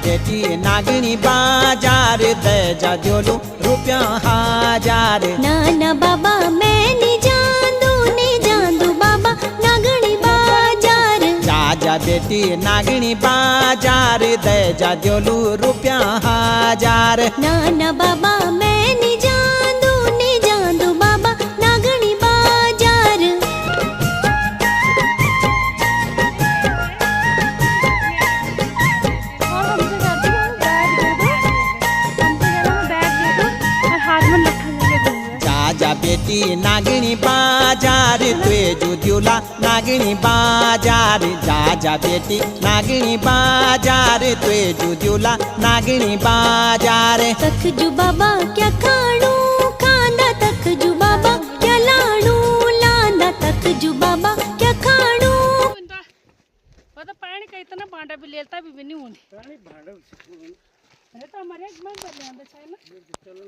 बेटी नागणी बाजार दे जा जोलू रुपया हजार। नाना बाबा मैं नहीं जांदू बाबा नागणी बाजार। जा बेटी नागणी बाजार दे जा जोलू रुपया हजार। नाना बाबा मैं नहीं जांदू बाबा नागणी बाजार। जा बेटी नागणी बाजार तुए जुद्युला नागणी बाजार। जा बेटी नागणी बाजार तुए जुद्युला नागणी बाजार। तखजू बाबा क्या खाणू खांदा तखजू बाबा क्या लाणू लांदा तखजू बाबा क्या खाणू। तो पानी का इतना भांडा भी लेता भी नहीं होने पानी भांडा अरे तो हमारे एक मन कर ले अंदर चाहिए ना चलो